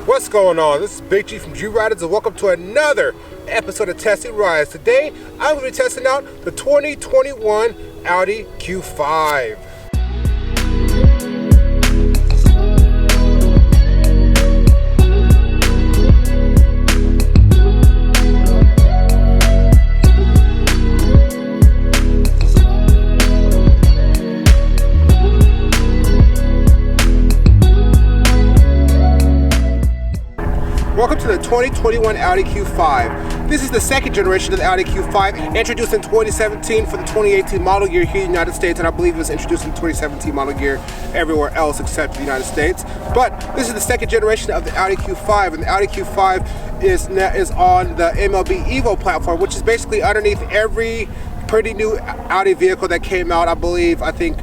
What's going on? This is Big G from G Riders, and welcome to another episode of Testing Rides. Today, I'm going to be testing out the 2021 Audi Q5. Welcome to the 2021 Audi Q5. This is the second generation of the Audi Q5, introduced in 2017 for the 2018 model year here in the United States, and I believe it was introduced in 2017 model year everywhere else except the United States. But this is the second generation of the Audi Q5, and the Audi Q5 is on the MLB Evo platform, which is basically underneath every pretty new Audi vehicle that came out, I think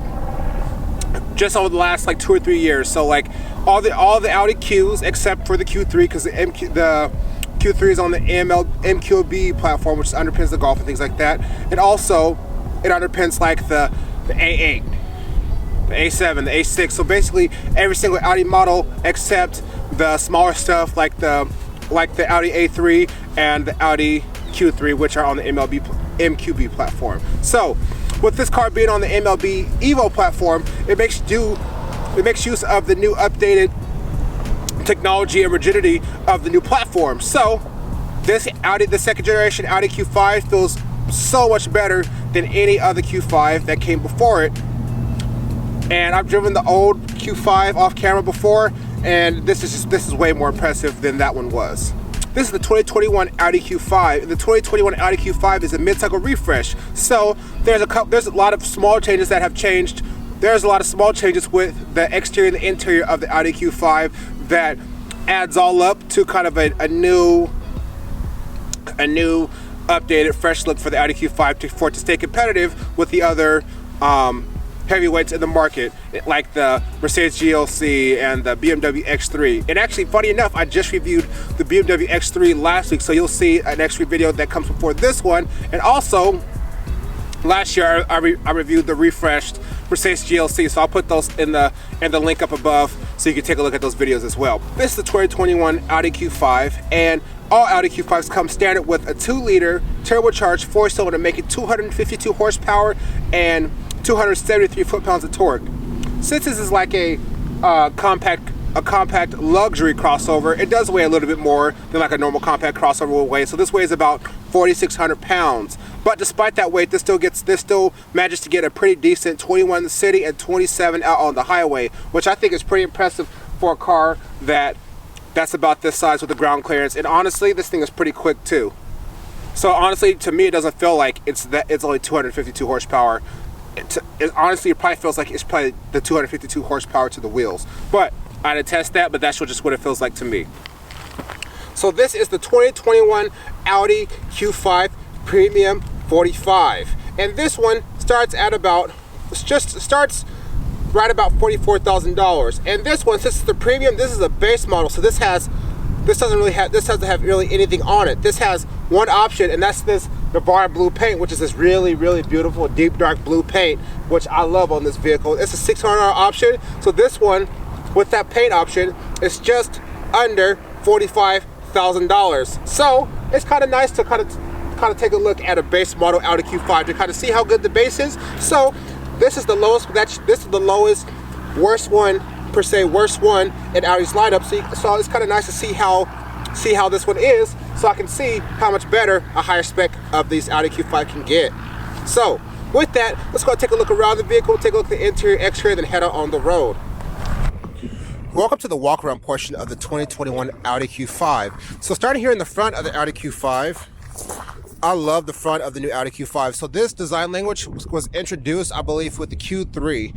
just over the last like 2 or 3 years. So like all the Audi Qs except for the Q3, because the Q3 is on the MQB platform, which underpins the Golf and things like that. And also it underpins like the A8, the A7, the A6. So basically every single Audi model except the smaller stuff like the Audi A3 and the Audi Q3, which are on the MQB platform. So with this car being on the MLB Evo platform, it makes use of the new updated technology and rigidity of the new platform. So this the second generation Audi Q5 feels so much better than any other Q5 that came before it. And I've driven the old Q5 off camera before, and this is way more impressive than that one was. This is the 2021 Audi Q5. The 2021 Audi Q5 is a mid-cycle refresh. So there's a lot of small changes that have changed. There's a lot of small changes with the exterior and the interior of the Audi Q5 that adds all up to kind of a new updated, fresh look for the Audi Q5 for it to stay competitive with the other heavyweights in the market, like the Mercedes GLC and the BMW X3. And actually, funny enough, I just reviewed the BMW X3 last week, so you'll see an X3 video that comes before this one. And also, last year I reviewed the refreshed Mercedes GLC, so I'll put those in the link up above so you can take a look at those videos as well. This is the 2021 Audi Q5, and all Audi Q5s come standard with a 2-liter turbocharged 4-cylinder, making 252 horsepower and 273 foot-pounds of torque. Since this is like a compact luxury crossover, it does weigh a little bit more than like a normal compact crossover will weigh. So this weighs about 4,600 pounds. But despite that weight, this still manages to get a pretty decent 21 in the city and 27 out on the highway, which I think is pretty impressive for a car that's about this size with the ground clearance. And honestly, this thing is pretty quick too. So honestly, to me, it doesn't feel like it's only 252 horsepower. Honestly, it probably feels like it's probably the 252 horsepower to the wheels. But I didn't test that, but that's just what it feels like to me. So this is the 2021 Audi Q5 Premium 45, and this one starts right about $44,000. And this one, since it's the premium, this is a base model, so this doesn't have really anything on it. This has one option, and that's this Navarre blue paint, which is this really, really beautiful deep dark blue paint, which I love on this vehicle. It's a $600 option, so this one with that paint option is just under $45,000. So it's kind of nice to kind of take a look at a base model Audi Q5 to kind of see how good the base is. So this is the lowest. This is the lowest, worst one in Audi's lineup. So it's kind of nice to see how this one is, so I can see how much better a higher spec of these Audi Q5 can get. So with that, let's go take a look around the vehicle, take a look at the interior, exterior, then head out on the road. Welcome to the walk-around portion of the 2021 Audi Q5. So starting here in the front of the Audi Q5, I love the front of the new Audi Q5. So this design language was introduced, I believe, with the Q3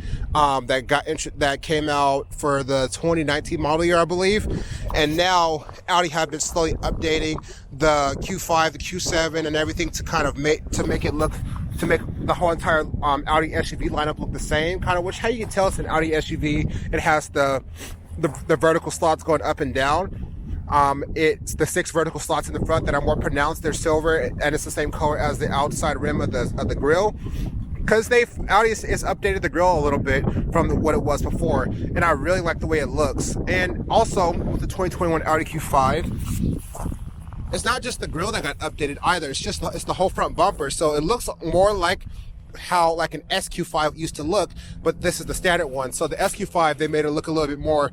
that came out for the 2019 model year, I believe. And now Audi have been slowly updating the Q5, the Q7, and everything to kind of make the whole entire Audi SUV lineup look the same. Kind of, which how you can tell it's an Audi SUV. It has the vertical slots going up and down. It's the 6 vertical slots in the front that are more pronounced. They're silver, and it's the same color as the outside rim of the grille. because Audi has updated the grille a little bit from what it was before, and I really like the way it looks. And also with the 2021 Audi Q5, it's not just the grille that got updated either. It's the whole front bumper, so it looks more like how like an SQ5 used to look, but this is the standard one. So the SQ5, they made it look a little bit more,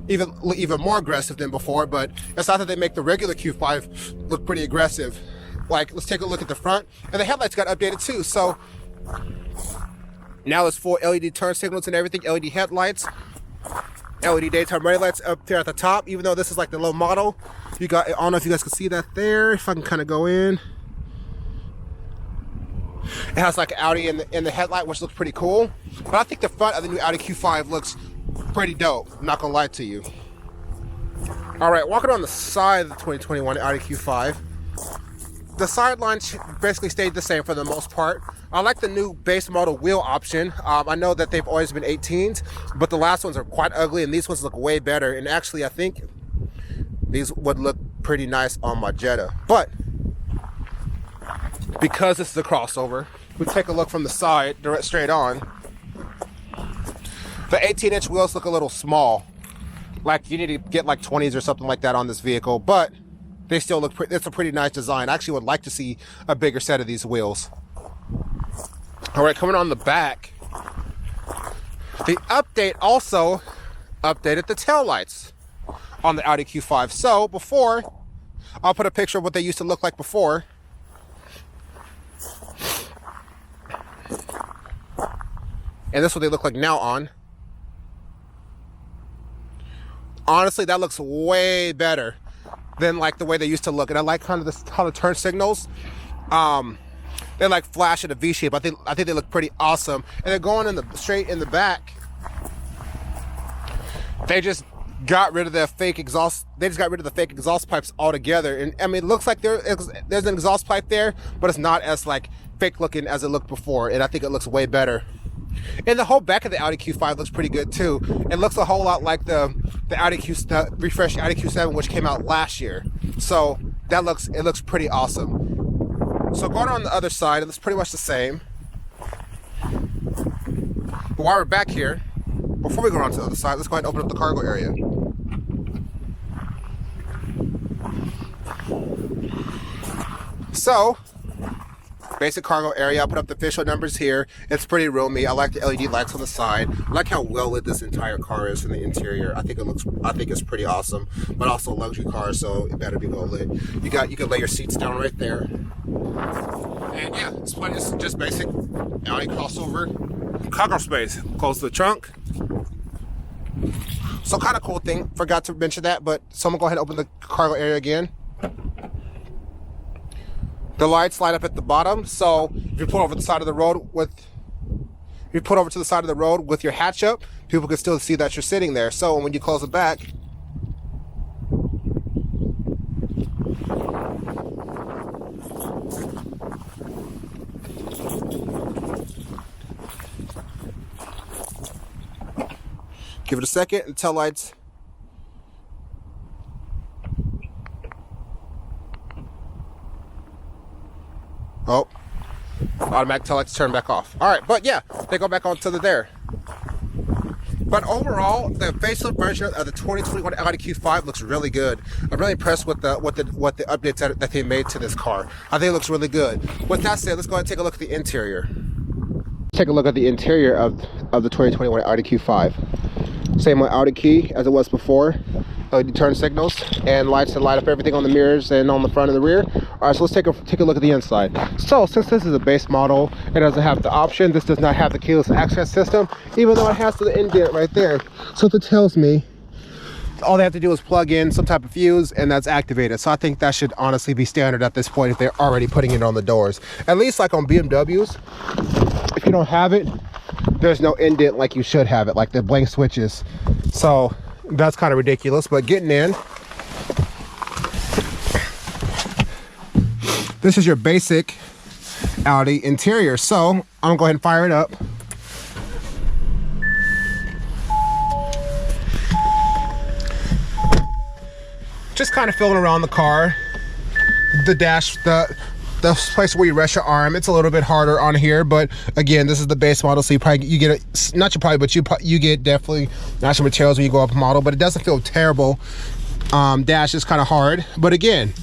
even more aggressive than before. But it's not that they make the regular Q5 look pretty aggressive. Like, let's take a look at the front, and the headlights got updated too. So now there's full LED turn signals and everything, LED headlights, LED daytime running lights up there at the top. Even though this is like the low model, you got, I don't know if you guys can see that there. If I can kind of go in, it has like Audi in the headlight, which looks pretty cool. But I think the front of the new Audi Q5 looks pretty dope. I'm not gonna lie to you. All right, walking on the side of the 2021 Audi Q5. The sidelines basically stayed the same for the most part. I like the new base model wheel option. I know that they've always been 18s, but the last ones are quite ugly, and these ones look way better. And actually, I think these would look pretty nice on my Jetta. But because this is a crossover, we take a look from the side, direct straight on. The 18-inch wheels look a little small. Like, you need to get like 20s or something like that on this vehicle, but they still look it's a pretty nice design. I actually would like to see a bigger set of these wheels. All right, coming on the back, the update also updated the taillights on the Audi Q5. So before, I'll put a picture of what they used to look like before. And this is what they look like now on. Honestly, that looks way better than like the way they used to look. And I like kind of how the turn signals, they like flash at a V shape. I think they look pretty awesome. And they're going straight in the back. They just got rid of the fake exhaust. They just got rid of the fake exhaust pipes altogether. And I mean, it looks like there's an exhaust pipe there, but it's not as like fake looking as it looked before. And I think it looks way better. And the whole back of the Audi Q5 looks pretty good too. It looks a whole lot like the refreshed Audi Q7, which came out last year. So it looks pretty awesome. So going on the other side, it looks pretty much the same. But while we're back here, before we go on to the other side, let's go ahead and open up the cargo area. So, basic cargo area. I'll put up the official numbers here. It's pretty roomy. I like the LED lights on the side. I like how well lit this entire car is from the interior. I think it's pretty awesome. But also a luxury car, so it better be well lit. You can lay your seats down right there. And yeah, it's just basic Audi crossover. Cargo space. Close the trunk. So kind of cool thing. Forgot to mention that, but someone go ahead and open the cargo area again. The lights light up at the bottom, so if you pull over to the side of the road with your hatch up, people can still see that you're sitting there. So when you close it back, give it a second, and tail lights. Oh, automatic tail lights turn back off. All right, but yeah, they go back onto there. But overall, the facelift version of the 2021 Audi Q5 looks really good. I'm really impressed with the updates that they made to this car. I think it looks really good. With that said, let's go ahead and take a look at the interior. Take a look at the interior of the 2021 Audi Q5. Same Audi key as it was before. LED turn signals and lights that light up everything on the mirrors and on the front and the rear. All right, so let's take a look at the inside. So since this is a base model, it doesn't have the option. This does not have the keyless access system, even though it has the indent right there. So that tells me all they have to do is plug in some type of fuse and that's activated. So I think that should honestly be standard at this point if they're already putting it on the doors. At least like on BMWs, if you don't have it, there's no indent like you should have it, like the blank switches. So that's kind of ridiculous, but getting in, this is your basic Audi interior. So I'm gonna go ahead and fire it up. Just kind of feeling around the car. The dash, the place where you rest your arm. It's a little bit harder on here, but again, this is the base model, so you get it, not you probably, but you get definitely natural materials when you go up model, but it doesn't feel terrible. Dash is kind of hard, but again,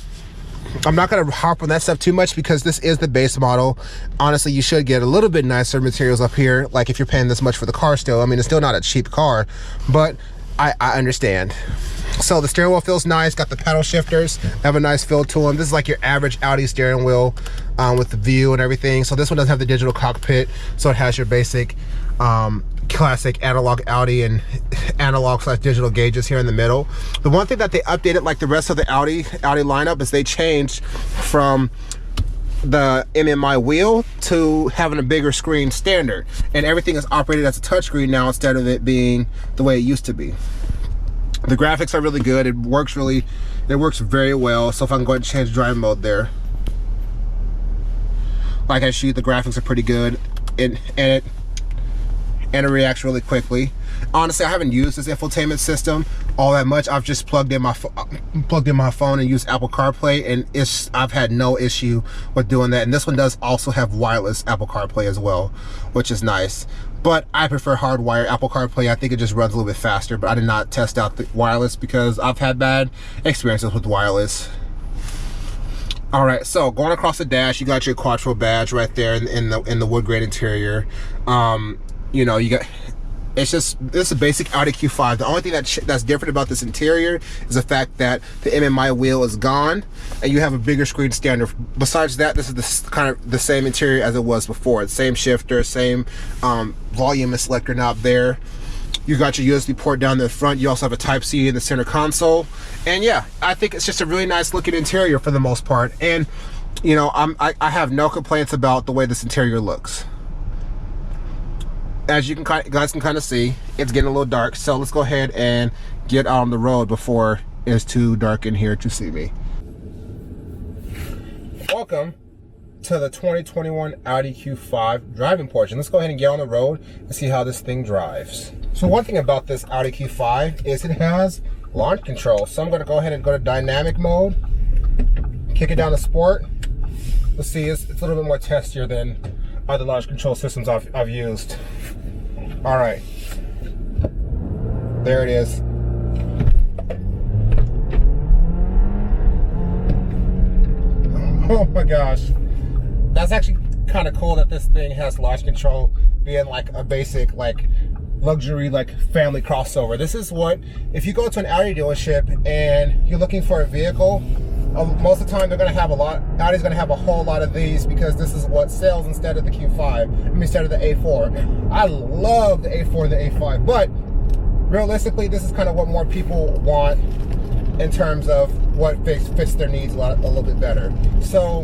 I'm not going to harp on that stuff too much because this is the base model. Honestly, you should get a little bit nicer materials up here, like if you're paying this much for the car still. I mean, it's still not a cheap car, but I understand. So the steering wheel feels nice, got the pedal shifters, have a nice feel to them. This is like your average Audi steering wheel with the view and everything. So this one doesn't have the digital cockpit, so it has your basic classic analog Audi and analog / digital gauges here in the middle. The one thing that they updated, like the rest of the Audi lineup, is they changed from the MMI wheel to having a bigger screen standard, and everything is operated as a touchscreen now instead of it being the way it used to be. The graphics are really good. It works very well. So if I can go ahead and change driving mode there, like I shoot, the graphics are pretty good, and it reacts really quickly. Honestly, I haven't used this infotainment system all that much. I've just plugged in my phone and used Apple CarPlay, and I've had no issue with doing that. And this one does also have wireless Apple CarPlay as well, which is nice. But I prefer hardwired Apple CarPlay. I think it just runs a little bit faster, but I did not test out the wireless because I've had bad experiences with wireless. All right, so going across the dash, you got your Quattro badge right there in the wood grain interior. You know, you got, this is a basic Audi Q5. The only thing that's different about this interior is the fact that the MMI wheel is gone and you have a bigger screen standard. Besides that, this is kind of the same interior as it was before. The same shifter, same volume and selector knob there. You got your USB port down the front. You also have a Type-C in the center console. And yeah, I think it's just a really nice looking interior for the most part. And you know, I have no complaints about the way this interior looks. As you guys can kind of see, it's getting a little dark, so let's go ahead and get out on the road before it's too dark in here to see me. Welcome to the 2021 Audi Q5 driving portion. Let's go ahead and get on the road and see how this thing drives. So one thing about this Audi Q5 is it has launch control. So I'm going to go ahead and go to dynamic mode, kick it down to sport. Let's see, it's a little bit more testier than other launch control systems I've used. All right, there it is. Oh my gosh, that's actually kind of cool that this thing has launch control, being like a basic like luxury like family crossover. This is what, if you go to an Audi dealership and you're looking for a vehicle, most of the time they're going to have Audi's going to have a whole lot of these because this is what sells instead of the Q5, I mean instead of the A4. I love the A4 and the A5, but realistically this is kind of what more people want in terms of what fits their needs a little bit better. So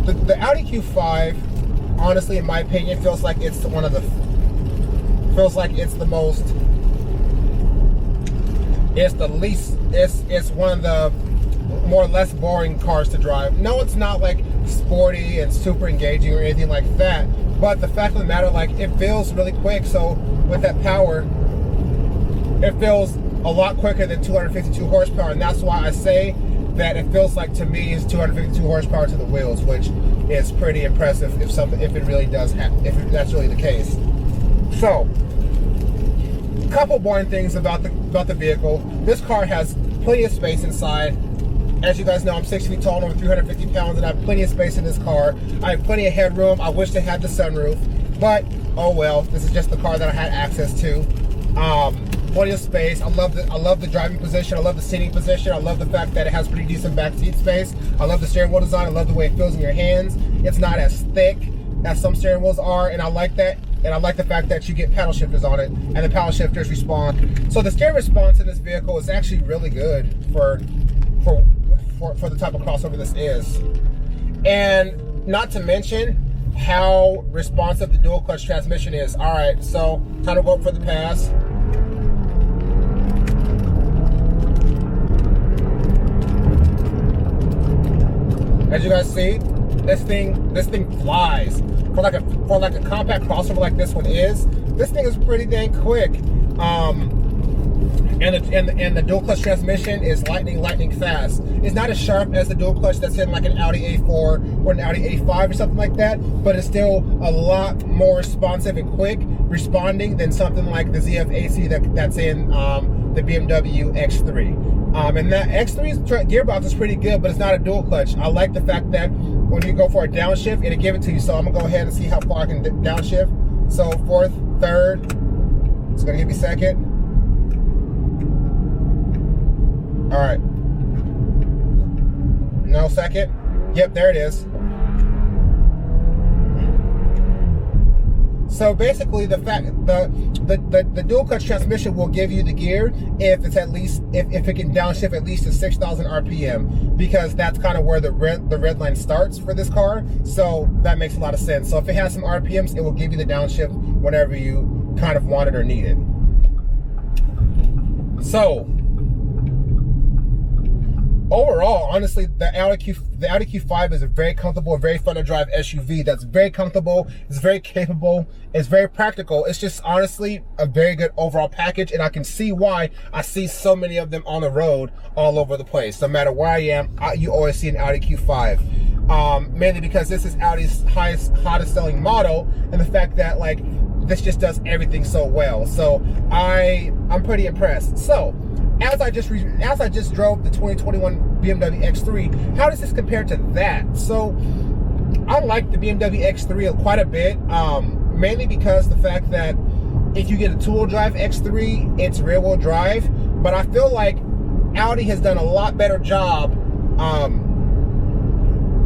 the Audi Q5, honestly, in my opinion, feels like it's the most, it's one of the more less boring cars to drive. No, it's not like sporty and super engaging or anything like that, but the fact of the matter, like, it feels really quick. So with that power, it feels a lot quicker than 252 horsepower, and that's why I say that it feels like, to me, is 252 horsepower to the wheels, which is pretty impressive if it really does if that's really the case. So, a couple boring things about the vehicle. This car has plenty of space inside. As you guys know, I'm 6 feet tall and over 350 pounds, and I have plenty of space in this car. I have plenty of headroom. I wish they had the sunroof, but oh well. This is just the car that I had access to. Plenty of space. I love the driving position. I love the seating position. I love the fact that it has pretty decent back seat space. I love the steering wheel design. I love the way it feels in your hands. It's not as thick as some steering wheels are, and I like that. And I like the fact that you get paddle shifters on it, and the paddle shifters respond. So the steering response in this vehicle is actually really good for the type of crossover this is. And not to mention how responsive the dual clutch transmission is. All right, so time to go up for the pass. As you guys see, this thing flies. For like a compact crossover like this one is, this thing is pretty dang quick. and the dual clutch transmission is lightning fast. It's not as sharp as the dual clutch that's in like an Audi A4 or an Audi A5 or something like that, but it's still a lot more responsive and quick responding than something like the ZF-AC that's in the BMW X3. And that X3's gearbox is pretty good, but it's not a dual clutch. I like the fact that when you go for a downshift, it'll give it to you. So I'm gonna go ahead and see how far I can downshift. So fourth, third, it's gonna give me second. All right. No, second. Yep, there it is. So basically, the dual clutch transmission will give you the gear if it's at least if it can downshift at least to 6,000 RPM, because that's kind of where the red line starts for this car. So that makes a lot of sense. So if it has some RPMs, it will give you the downshift whenever you kind of want it or need it. So overall, honestly, the Audi Q5 is a very comfortable, very fun to drive SUV that's very comfortable, it's very capable, it's very practical. It's just honestly a very good overall package, and I can see why I see so many of them on the road all over the place. No matter where I am, you always see an Audi Q5. Mainly because this is Audi's hottest selling model, and the fact that like this just does everything so well. So I'm pretty impressed. So as I just drove the 2021 BMW X3, how does this compare to that? So I like the BMW X3 quite a bit, mainly because the fact that if you get a two-wheel drive X3, it's rear-wheel drive. But I feel like Audi has done a lot better job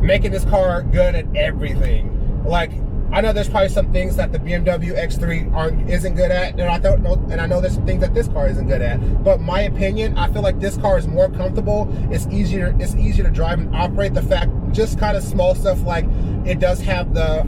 making this car good at everything. Like, I know there's probably some things that the BMW X3 isn't good at, and I know there's some things that this car isn't good at. But my opinion, I feel like this car is more comfortable. It's easier to drive and operate. The fact, just kind of small stuff like it does have the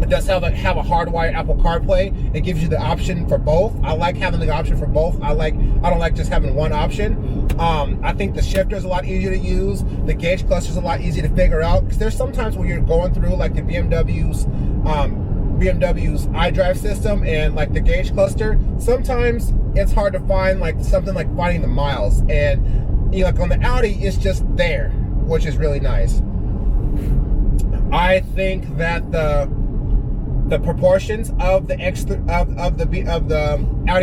have a hardwired Apple CarPlay. It gives you the option for both. I like having the option for both. I don't like just having one option. I think the shifter is a lot easier to use. The gauge cluster is a lot easier to figure out, because there's sometimes when you're going through like the BMW's iDrive system and like the gauge cluster, sometimes it's hard to find like something like finding the miles, and like on the Audi it's just there, which is really nice. I think that the proportions of the Audi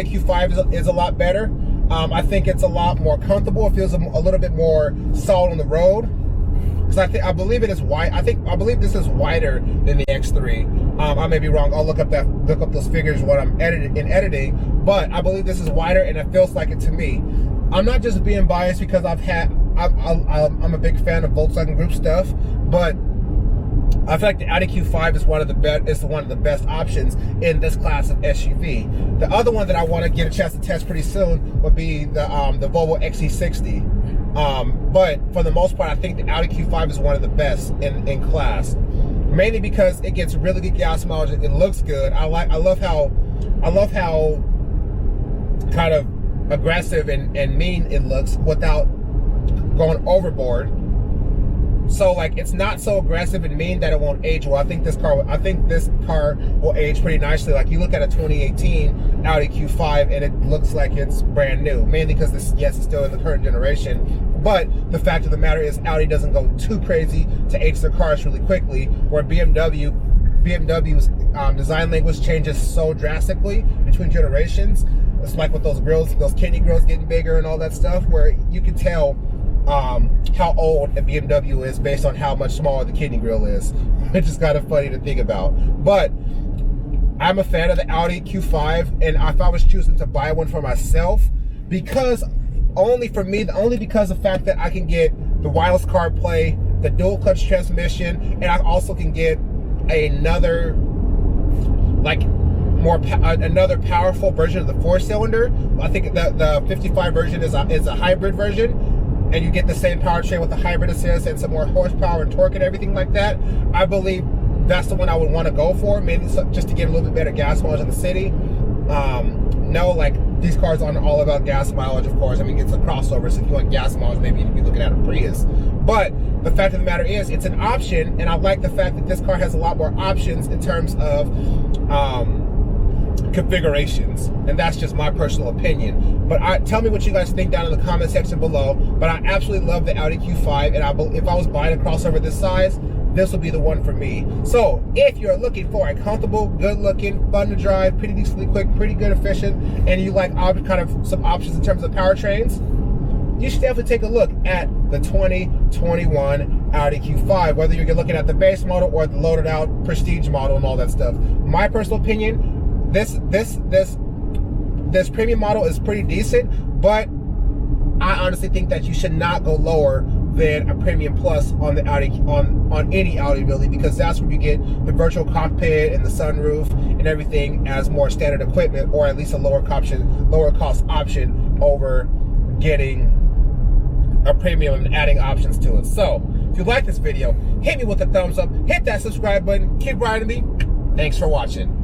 Q5 is a lot better. I think it's a lot more comfortable. It feels a little bit more solid on the road, because I believe it is wide. I believe this is wider than the X3. I may be wrong. I'll look up those figures when I'm editing. But I believe this is wider, and it feels like it to me. I'm not just being biased because I'm a big fan of Volkswagen Group stuff, but I feel like the Audi Q5 is one of the best options in this class of SUV. The other one that I want to get a chance to test pretty soon would be the Volvo XC60. But for the most part, I think the Audi Q5 is one of the best in class, mainly because it gets really good gas mileage. It looks good. I love how kind of aggressive and mean it looks without going overboard. So like, it's not so aggressive and mean that it won't age well. I think this car will age pretty nicely. Like, you look at a 2018 Audi Q5 and it looks like it's brand new, mainly because it's still in the current generation. But the fact of the matter is, Audi doesn't go too crazy to age their cars really quickly, where BMW's design language changes so drastically between generations. It's like with those grills, those kidney grills getting bigger and all that stuff, where you can tell how old a BMW is based on how much smaller the kidney grill is, which is kind of funny to think about. But I'm a fan of the Audi Q5, and if I was choosing to buy one for myself, only because of the fact that I can get the wireless CarPlay, the dual clutch transmission, and I also can get another powerful version of the 4-cylinder. I think the 55 version is a hybrid version, and you get the same powertrain with the hybrid assist and some more horsepower and torque and everything like that. I believe that's the one I would want to go for, maybe just to get a little bit better gas mileage in the city. No, like, these cars aren't all about gas mileage, of course. I mean, it's a crossover, so if you want gas mileage, maybe you'd be looking at a Prius. But the fact of the matter is, it's an option, and I like the fact that this car has a lot more options in terms of configurations, and that's just my personal opinion. But tell me what you guys think down in the comment section below. But I absolutely love the Audi Q5, and if I was buying a crossover this size, this will be the one for me. So if you're looking for a comfortable, good looking, fun to drive, pretty decently quick, pretty good efficient, and you like kind of some options in terms of powertrains, you should definitely take a look at the 2021 Audi Q5, whether you're looking at the base model or the loaded out prestige model and all that stuff. My personal opinion, this premium model is pretty decent, but I honestly think that you should not go lower than a premium plus on the Audi, on any Audi really, because that's where you get the virtual cockpit and the sunroof and everything as more standard equipment, or at least a lower cost option over getting a premium and adding options to it. So if you like this video, hit me with a thumbs up, hit that subscribe button, keep riding me. Thanks for watching.